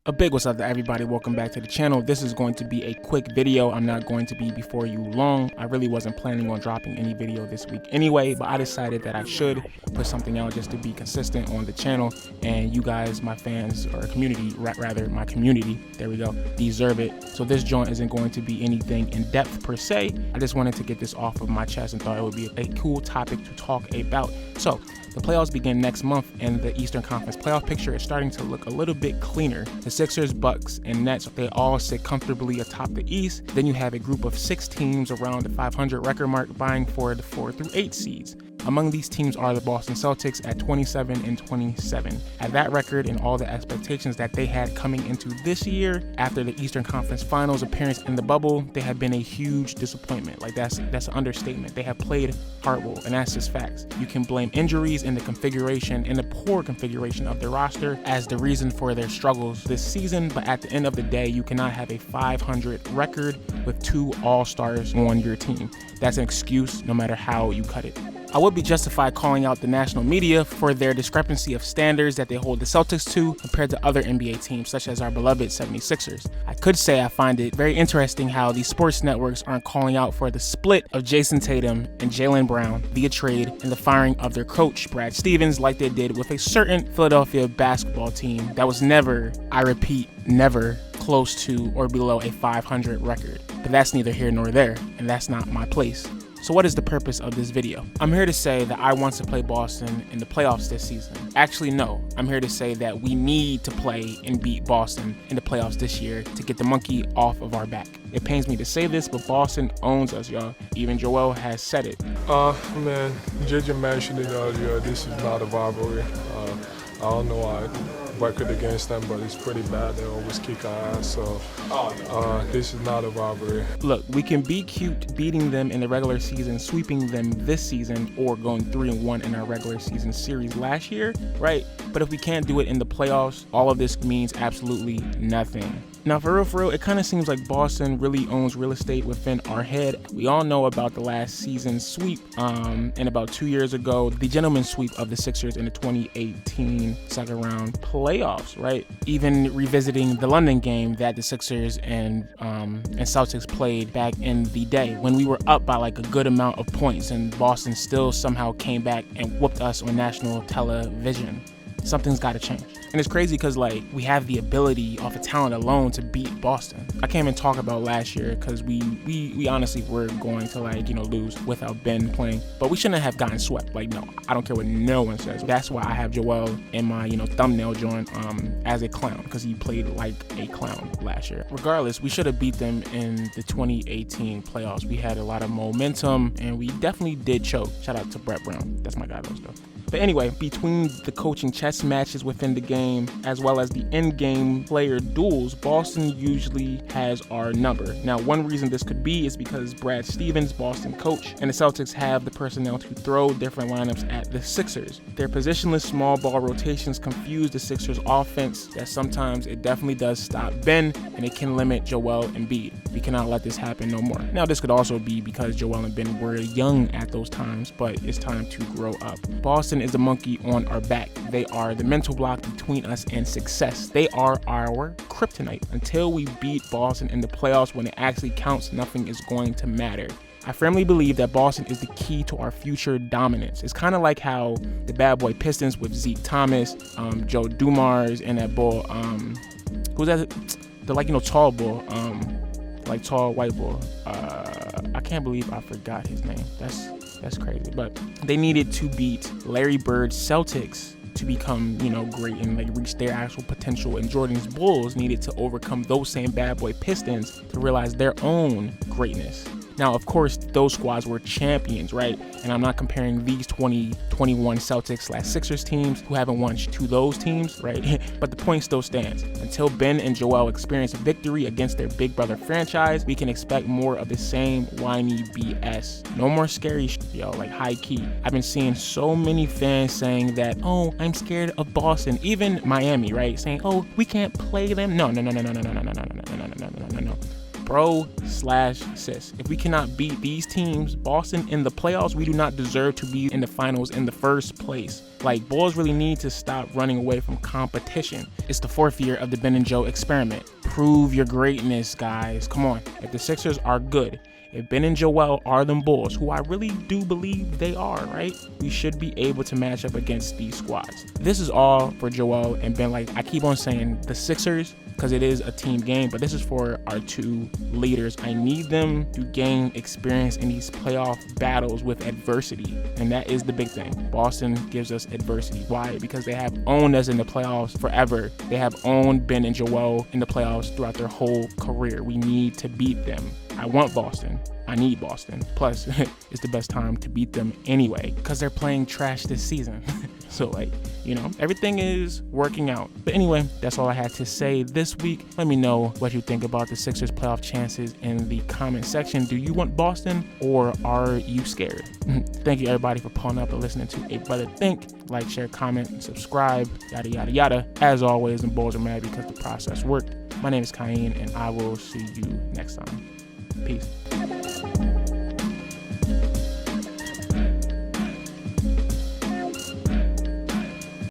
A big what's up to everybody, welcome back to the channel. This is going to be a quick video. I'm not going to be before you long. I really wasn't planning on dropping any video this week anyway, but I decided that I should put something out just to be consistent on the channel, and you guys, my fans, or community, rather my community, there we go, deserve it. So this joint isn't going to be anything in depth per se. I just wanted to get this off of my chest and thought it would be a cool topic to talk about. So the playoffs begin next month, and the Eastern Conference playoff picture is starting to look a little bit cleaner. The Sixers, Bucks, and Nets, they all sit comfortably atop the East. Then you have a group of 6 teams around the 500 record mark vying for the 4 through 8 seeds. Among these teams are the Boston Celtics at 27-27. At that record and all the expectations that they had coming into this year, after the Eastern Conference Finals appearance in the bubble, they have been a huge disappointment. Like that's an understatement. They have played horrible, and that's just facts. You can blame injuries and the configuration and the poor configuration of their roster as the reason for their struggles this season, but at the end of the day, you cannot have a 500 record with 2 all-stars on your team. That's an excuse no matter how you cut it. I would be justified calling out the national media for their discrepancy of standards that they hold the Celtics to compared to other NBA teams, such as our beloved 76ers. I could say I find it very interesting how these sports networks aren't calling out for the split of Jason Tatum and Jaylen Brown via trade and the firing of their coach, Brad Stevens, like they did with a certain Philadelphia basketball team that was never, I repeat, never close to or below a 500 record. But that's neither here nor there, and that's not my place. So what is the purpose of this video? I'm here to say that I want to play Boston in the playoffs this season. Actually, no. I'm here to say that we need to play and beat Boston in the playoffs this year to get the monkey off of our back. It pains me to say this, but Boston owns us, y'all. Even Joel has said it. Man, JJ mentioned it earlier. This is not a rivalry. I don't know our record against them, but it's pretty bad. They always kick our ass, so this is not a rivalry. Look, we can be cute beating them in the regular season, sweeping them this season, or going 3-1 in our regular season series last year, right? But if we can't do it in the playoffs, all of this means absolutely nothing. Now, for real, it kind of seems like Boston really owns real estate within our head. We all know about the last season's sweep, and about 2 years ago, the gentleman's sweep of the Sixers in the 2018 second round playoffs, right? Even revisiting the London game that the Sixers and Celtics played back in the day when we were up by like a good amount of points, and Boston still somehow came back and whooped us on national television. Something's got to change. And it's crazy because like we have the ability off of talent alone to beat Boston. I can't even talk about last year because we honestly were going to lose without Ben playing, but we shouldn't have gotten swept. Like, no, I don't care what no one says. That's why I have Joel in my thumbnail joint as a clown, because he played like a clown last year. Regardless, we should have beat them in the 2018 playoffs. We had a lot of momentum and we definitely did choke. Shout out to Brett Brown. That's my guy though. But anyway, between the coaching chess matches within the game, as well as the in-game player duels, Boston usually has our number. Now, one reason this could be is because Brad Stevens, Boston coach, and the Celtics have the personnel to throw different lineups at the Sixers. Their positionless small ball rotations confuse the Sixers' offense, that sometimes it definitely does stop Ben, and it can limit Joel Embiid. We cannot let this happen no more. Now, this could also be because Joel and Ben were young at those times, but it's time to grow up. Boston is the monkey on our back. They are the mental block between us and success. They are our kryptonite. Until we beat Boston in the playoffs when it actually counts, nothing is going to matter. I firmly believe that Boston is the key to our future dominance. It's kind of like how the bad boy Pistons with Zeke Thomas, Joe Dumars, and that bull, who's that? The tall bull, like tall white bull. I can't believe I forgot his name. That's crazy. But they needed to beat Larry Bird's Celtics to become, great and reach their actual potential. And Jordan's Bulls needed to overcome those same bad boy Pistons to realize their own greatness. Now, of course, those squads were champions, right? And I'm not comparing these 2021 Celtics/Sixers teams who haven't won to those teams, right? But the point still stands. Until Ben and Joel experience victory against their big brother franchise, we can expect more of the same whiny BS. No more scary yo, like high key. I've been seeing so many fans saying that, oh, I'm scared of Boston. Even Miami, right? Saying, oh, we can't play them. No. bro/sis. If we cannot beat these teams, Boston, in the playoffs, we do not deserve to be in the finals in the first place. Like, Bulls really need to stop running away from competition. It's the 4th year of the Ben and Joe experiment. Prove your greatness, guys. Come on. If the Sixers are good, if Ben and Joel are them Bulls, who I really do believe they are, right? We should be able to match up against these squads. This is all for Joel and Ben. Like, I keep on saying the Sixers, because it is a team game, but this is for our 2 leaders. I need them to gain experience in these playoff battles with adversity, and that is the big thing. Boston gives us adversity. Why? Because they have owned us in the playoffs forever. They have owned Ben and Joel in the playoffs throughout their whole career. We need to beat them. I want Boston. I need Boston. Plus, it's the best time to beat them anyway, because they're playing trash this season. So, like, you know, everything is working out. But anyway, that's all I had to say this week. Let me know what you think about the Sixers playoff chances in the comment section. Do you want Boston, or are you scared? Thank you, everybody, for pulling up and listening to A Brother Think. Like, share, comment, and subscribe, yada, yada, yada. As always, the Bulls are mad because the process worked. My name is Kyan, and I will see you next time. Peace.